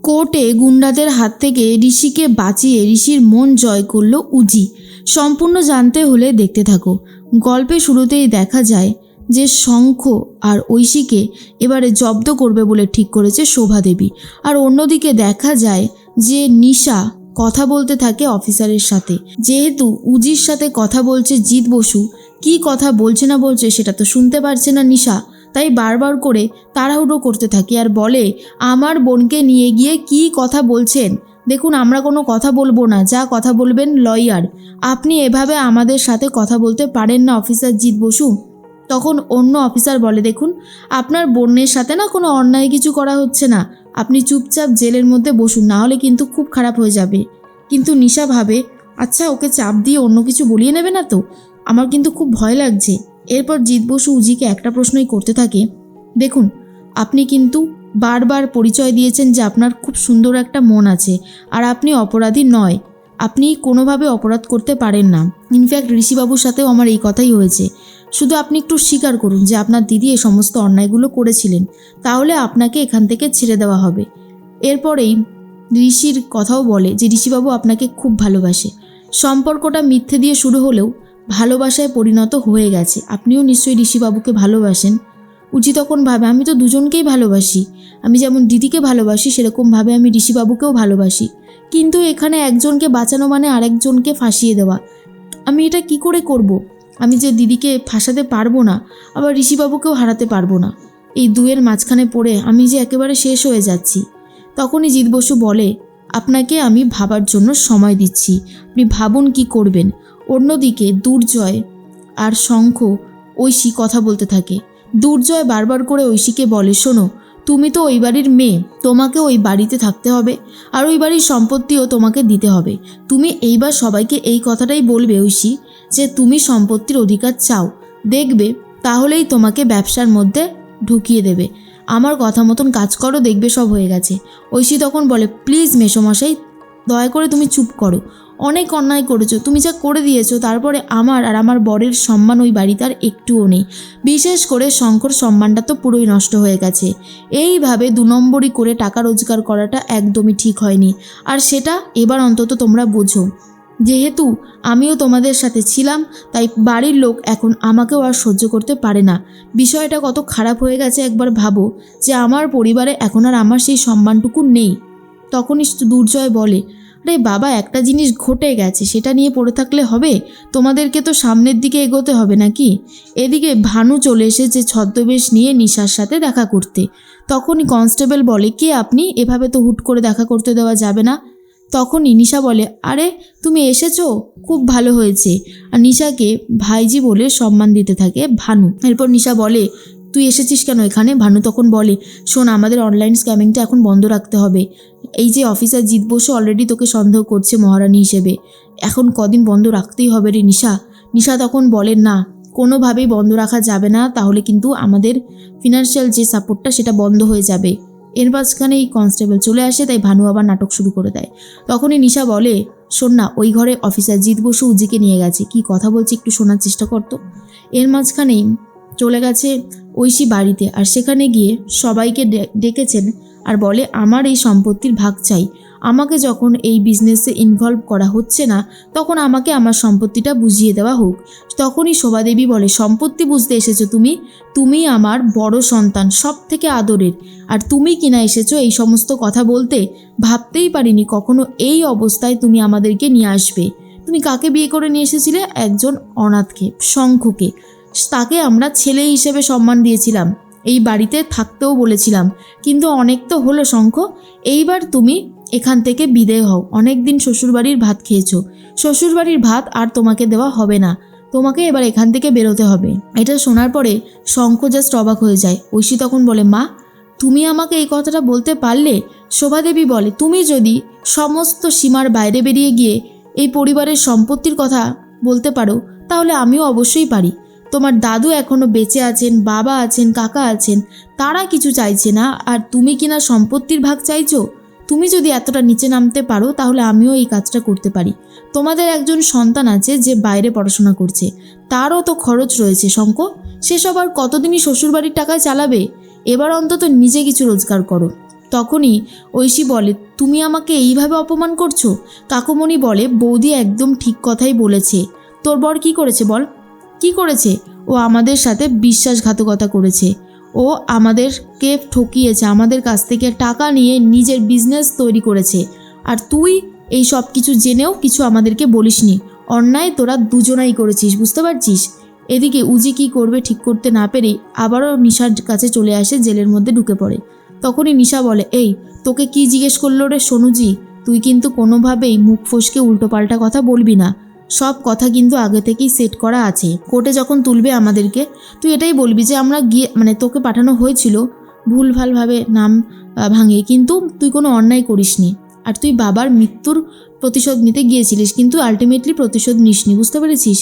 কোর্টে গুন্ডাদের হাত থেকে ঋষিকে বাঁচিয়ে ঋষির মন জয় করল উজি। সম্পূর্ণ জানতে হলে দেখতে থাকো। গল্পে শুরুতেই দেখা যায় যে শঙ্খ আর ঐশীকে এবারে জব্দ করবে বলে ঠিক করেছে শোভা দেবী। আর অন্যদিকে দেখা যায় যে নিশা কথা বলতে থাকে অফিসারের সাথে। যেহেতু উজির সাথে কথা বলছে জিৎ বসু, কি কথা বলছে না বলছে সেটা তো শুনতে পারছে না নিশা, তাই বারবার করে তাড়াহুড়ো করতে থাকে আর বলে, আমার বোনকে নিয়ে গিয়ে কি কথা বলছেন? দেখুন, আমরা কোনো কথা বলবো না, যা কথা বলবেন লয়ার। আপনি এভাবে আমাদের সাথে কথা বলতে পারেন না অফিসার জিৎ বসু। তখন অন্য অফিসার বলে, দেখুন, আপনার বোনের সাথে না কোনো অন্যায় কিছু করা হচ্ছে না, আপনি চুপচাপ জেলের মধ্যে বসুন, না হলে কিন্তু খুব খারাপ হয়ে যাবে। কিন্তু নিশা ভাবে, আচ্ছা ওকে চাপ দিয়ে অন্য কিছু বলিয়ে নেবে না তো? আমার কিন্তু খুব ভয় লাগছে। এরপর জিৎ বসু উজিকে একটা প্রশ্নই করতে থাকে, দেখুন, আপনি কিন্তু বারবার পরিচয় দিয়েছেন যে আপনার খুব সুন্দর একটা মন আছে আর আপনি অপরাধী নয়, আপনি কোনোভাবে অপরাধ করতে পারেন না। ইনফ্যাক্ট ঋষিবাবুর সাথেও আমার এই কথাই হয়েছে। শুধু আপনি একটু স্বীকার করুন যে আপনার দিদি এই সমস্ত অন্যায়গুলো করেছিলেন, তাহলে আপনাকে এখান থেকে ছেড়ে দেওয়া হবে। এরপরেই ঋষির কথাও বলে যে ঋষিবাবু আপনাকে খুব ভালোবাসে। সম্পর্কটা মিথ্যে দিয়ে শুরু হলেও ভালোবাসায় পরিণত হয়ে গেছে। আপনিও নিশ্চয়ই ঋষিবাবুকে ভালোবাসেন। উজি তখন ভাবে, আমি তো দুজনকেই ভালোবাসি, আমি যেমন দিদিকে ভালোবাসি সেরকমভাবে আমি ঋষিবাবুকেও ভালোবাসি, কিন্তু এখানে একজনকে বাঁচানো মানে আরেকজনকে ফাঁসিয়ে দেওয়া। আমি এটা কি করে করব? আমি যে দিদিকে ফাঁসাতে পারবো না, আবার ঋষিবাবুকেও হারাতে পারবো না। এই দুয়ের মাঝখানে পড়ে আমি যে একেবারে শেষ হয়ে যাচ্ছি। তখনই জিৎ বসু বলে, আপনাকে আমি ভাবার জন্য সময় দিচ্ছি, আপনি ভাবুন কি করবেন। অন্যদিকে দুর্জয় আর শঙ্খ ঐশী কথা বলতে থাকে। দুর্জয় বারবার করে ঐশীকে বলে, শোনো, তুমি তো ওই বাড়ির মেয়ে, তোমাকে ওই বাড়িতে থাকতে হবে আর ওই বাড়ির সম্পত্তিও তোমাকে দিতে হবে। তুমি এইবার সবাইকে এই কথাটাই বলবে ঐশী যে তুমি সম্পত্তির অধিকার চাও, দেখবে তাহলেই তোমাকে ব্যবসার মধ্যে ঢুকিয়ে দেবে। আমার কথা মতন কাজ করো, দেখবে সব হয়ে গেছে। ঐশী তখন বলে, প্লিজ মেসোমশাই, দয়া করে তুমি চুপ করো, অনেক অন্যায় করেছো, তুমি যা করে দিয়েছো, তারপরে আমার আর আমার বরের সম্মান ওই বাড়িতে আর একটুও নেই। বিশেষ করে শঙ্কর সম্মানটা তো পুরোই নষ্ট হয়ে গেছে। এইভাবে 2 নম্বরই করে টাকা রোজগার করাটা একদমই ঠিক হয়নি, আর সেটা এবার অন্তত তোমরা বোঝো। যেহেতু আমিও তোমাদের সাথে ছিলাম, তাই বাড়ির লোক এখন আমাকেও আর সহ্য করতে পারে না। বিষয়টা কত খারাপ হয়ে গেছে একবার ভাবো, যে আমার পরিবারে এখন আর আমার সেই সম্মানটুকু নেই। তখনই দুর্জয় বলে, আরে বাবা, একটা জিনিস ঘটে গেছে, সেটা নিয়ে পড়ে থাকলে হবে? তোমাদেরকে তো সামনের দিকে এগোতে হবে নাকি? এদিকে ভানু চলে এসেছে ছদ্মবেশ নিয়ে নিশার সাথে দেখা করতে। তখনই কনস্টেবল বলে, কে আপনি? এভাবে তো হুট করে দেখা করতে দেওয়া যাবে না। তখনই নিশা বলে, আরে তুমি এসেছো, খুব ভালো হয়েছে। আর নিশাকে ভাইজি বলে সম্মান দিতে থাকে ভানু। এরপর নিশা বলে, তুই এসেছিস কেন এখানে? ভানু তখন বলে, শোন, আমাদের অনলাইন স্ক্যামিংটা এখন বন্ধ রাখতে হবে। এই যে অফিসার জিৎ বসু অলরেডি তোকে সন্দেহ করছে মহারানী হিসেবে, এখন কদিন বন্ধ রাখতেই হবে রে নিশা। নিশা তখন বলে, না, কোনোভাবেই বন্ধ রাখা যাবে না, তাহলে কিন্তু আমাদের ফিনান্সিয়াল যে সাপোর্টটা সেটা বন্ধ হয়ে যাবে। এর মাঝখানে এই কনস্টেবল চলে আসে, তাই ভানু আবার নাটক শুরু করে দেয়। তখনই নিশা বলে, শোন না, ওই ঘরে অফিসার জিৎ বসু উজিকে নিয়ে গেছে, কি কথা বলছে একটু শোনার চেষ্টা করতো। এর মাঝখানেই চলে গেছে ঐশী বাড়িতে, আর সেখানে গিয়ে সবাইকে ডেকেছেন আর বলে, আমার এই সম্পত্তির ভাগ চাই। আমাকে যখন এই বিজনেসে ইনভলভ করা হচ্ছে না, তখন আমাকে আমার সম্পত্তিটা বুঝিয়ে দেওয়া হোক। তখনই শোভাদেবী বলে, সম্পত্তি বুঝতে এসেছো তুমি? তুমি আমার বড় সন্তান, সব থেকে আদরের, আর তুমি কিনা এসেছো এই সমস্ত কথা বলতে? ভাবতেই পারিনি কখনো এই অবস্থায় তুমি আমাদেরকে নিয়ে আসবে। তুমি কাকে বিয়ে করে নিয়ে এসেছিলে? একজন অনাথকে, শঙ্খকে। তাকে আমরা ছেলে হিসেবে সম্মান দিয়েছিলাম, এই বাড়িতে থাকতেও বলেছিলাম, কিন্তু অনেক তো হলো শঙ্খ, এইবার তুমি এখান থেকে বিদেয় হও। অনেক দিন শ্বশুরবাড়ির ভাত খেয়েছো, শ্বশুরবাড়ির ভাত আর তোমাকে দেওয়া হবে না, তোমাকে এবার এখান থেকে বেরোতে হবে। এটা শোনার পরে শঙ্খ জাস্ট অবাক হয়ে যায়। ঐশী তখন বলে, মা, তুমি আমাকে এই কথাটা বলতে পারলে? শোভাদেবী বলে, তুমি যদি সমস্ত সীমার বাইরে বেরিয়ে গিয়ে এই পরিবারের সম্পত্তির কথা বলতে পারো, তাহলে আমিও অবশ্যই পারি। তোমার দাদু এখনও বেঁচে আছেন, বাবা আছেন, কাকা আছেন, তারা কিছু চাইছে না, আর তুমি কিনা সম্পত্তির ভাগ চাইছো? তুমি যদি এতটা নিচে নামতে পারো, তাহলে আমিও এই কাজটা করতে পারি। তোমাদের একজন সন্তান আছে যে বাইরে পড়াশোনা করছে, তারও তো খরচ রয়েছে শঙ্খ, সেসব আর কতদিনই শ্বশুরবাড়ির টাকায় চালাবে? এবার অন্তত নিজে কিছু রোজগার করো। তখনই ঐশী বলে, তুমি আমাকে এইভাবে অপমান করছো? কাকুমণি বলে, বৌদি একদম ঠিক কথাই বলেছে। তোর বর কি করেছে বল? কি করেছে? ও আমাদের সাথে বিশ্বাসঘাতকতা করেছে। ও আমাদেরকে ঠকিয়েছে, আমাদের কাছ থেকে টাকা নিয়ে নিজের বিজনেস তৈরি করেছে। আর তুই এই সব কিছু জেনেও কিছু আমাদেরকে বলিসনি। অন্যায় তোরা দুজনাই করেছিস, বুঝতে পারছিস? এদিকে উজি কি করবে ঠিক করতে না পেরেই আবারও নিশার কাছে চলে আসে, জেলের মধ্যে ঢুকে পড়ে। তখনই নিশা বলে, এই তোকে কি জিজ্ঞেস করলো রে সোনুজি? তুই কিন্তু কোনোভাবেই মুখ ফসকে উল্টোপাল্টা কথা বলবি না। সব কথা কিন্তু আগে থেকেই সেট করা আছে। কোর্টে যখন তুলবে আমাদেরকে, তুই এটাই বলবি যে আমরা গিয়ে তোকে পাঠানো হয়েছিল ভুলভালভাবে নাম ভাঙে, কিন্তু তুই কোনো অন্যায় করিসনি। আর তুই বাবার মৃত্যুর প্রতিশোধ নিতে গিয়েছিলিস, কিন্তু আলটিমেটলি প্রতিশোধ নিসনি, বুঝতে পেরেছিস?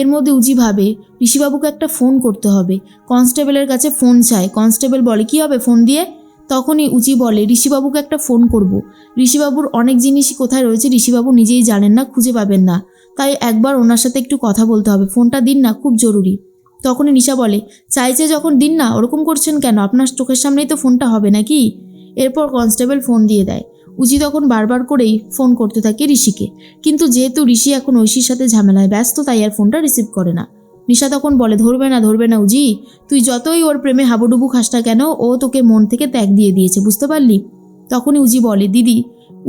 এর মধ্যে উজি ভাবে ঋষিবাবুকে একটা ফোন করতে হবে। কনস্টেবলের কাছে ফোন চায়। কনস্টেবল বলে, কী হবে ফোন দিয়ে? তখনই উজি বলে, ঋষিবাবুকে একটা ফোন করব। ঋষিবাবুর অনেক জিনিসই কোথায় রয়েছে ঋষিবাবু নিজেই জানেন না, খুঁজে পাবেন না, তাই একবার ওনার সাথে একটু কথা বলতে হবে। ফোনটা দিন না, খুব জরুরি। তখনই নিশা বলে, চাইছে যখন দিন না, ওরকম করছেন কেন? আপনার চোখের সামনেই তো ফোনটা হবে নাকি? এরপর কনস্টেবল ফোন দিয়ে দেয়। উজি তখন বারবার করেই ফোন করতে থাকে ঋষিকে, কিন্তু যেহেতু ঋষি এখন ঐশীর সাথে ঝামেলায় ব্যস্ত, তাই আর ফোনটা রিসিভ করে না। নিশা তখন বলে, ধরবে না উজি, তুই যতই ওর প্রেমে হাবুডুবু খাস না কেন, ও তোকে মন থেকে ত্যাগ দিয়ে দিয়েছে, বুঝতে পারলি? তখনই উজি বলে, দিদি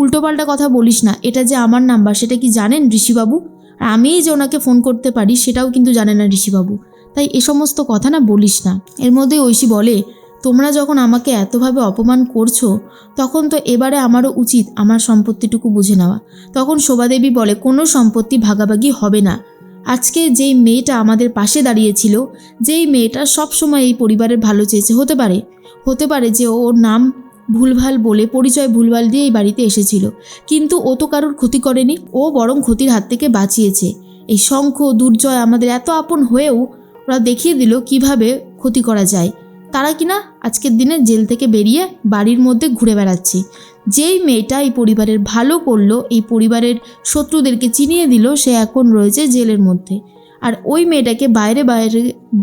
উল্টোপাল্টা কথা বলিস না, এটা যে আমার নাম্বার সেটা কি জানেন ঋষিবাবু? আর আমিই যে ওনাকে ফোন করতে পারি সেটাও কিন্তু জানে না ঋষিবাবু, তাই এ সমস্ত কথা না বলিস না। এর মধ্যে ঐশী বলে, তোমরা যখন আমাকে এতভাবে অপমান করছো, তখন তো এবারে আমারও উচিত আমার সম্পত্তিটুকু বুঝে নেওয়া। তখন শোভাদেবী বলে, কোনো সম্পত্তি ভাগাভাগি হবে না। আজকে যেই মেয়েটা আমাদের পাশে দাঁড়িয়েছিল, যেই মেয়েটা সবসময় এই পরিবারের ভালো চেয়েছে, হতে পারে যে ওর নাম ভুলভাল বলে, পরিচয় ভুলভাল দিয়ে এই বাড়িতে এসেছিল, কিন্তু ও তো কারোর ক্ষতি করেনি, ও বরং ক্ষতির হাত থেকে বাঁচিয়েছে। এই শঙ্খ দুর্জয় আমাদের এত আপন হয়েও ওরা দেখিয়ে দিল কিভাবে ক্ষতি করা যায়। তারা কিনা আজকের দিনে জেল থেকে বেরিয়ে বাড়ির মধ্যে ঘুরে বেড়াচ্ছে। যেই মেয়েটা এই পরিবারের ভালো করলো, এই পরিবারের শত্রুদেরকে চিনিয়ে দিল, সে এখন রয়েছে জেলের মধ্যে। আর ওই মেয়েটাকে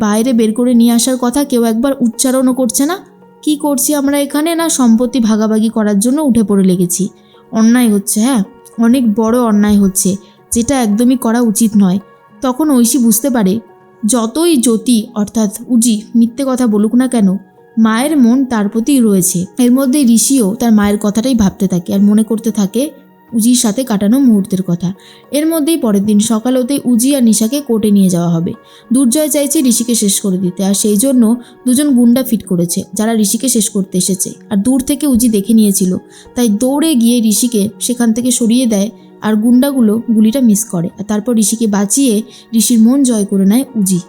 বাইরে বের করে নিয়ে আসার কথা কেউ একবার উচ্চারণও করছে না। কি করছি আমরা এখানে? না সম্পত্তি ভাগাভাগি করার জন্য উঠে পড়ে লেগেছি। অন্যায় হচ্ছে, হ্যাঁ, অনেক বড় অন্যায় হচ্ছে, যেটা একদমই করা উচিত নয়। তখন ঐশী বুঝতে পারে, যতই জ্যোতি অর্থাৎ উজি মিথ্যে কথা বলুক না কেন, মায়ের মন তার প্রতিই রয়েছে। এর মধ্যে ঋষিও তার মায়ের কথাটাই ভাবতে থাকে আর মনে করতে থাকে উজির সাথে কাটানো মুহূর্তের কথা। এর মধ্যেই পরের দিন সকাল হতেই উজি আর নিশাকে কোর্টে নিয়ে যাওয়া হবে। দুর্জয় চাইছে ঋষিকে শেষ করে দিতে, আর সেই জন্য দুজন গুন্ডা ফিট করেছে যারা ঋষিকে শেষ করতে এসেছে। আর দূর থেকে উজি দেখে নিয়েছিল, তাই দৌড়ে গিয়ে ঋষিকে সেখান থেকে সরিয়ে দেয়, আর গুন্ডাগুলো গুলিটা মিস করে। আর তারপর ঋষিকে বাঁচিয়ে ঋষির মন জয় করে নেয় উজি।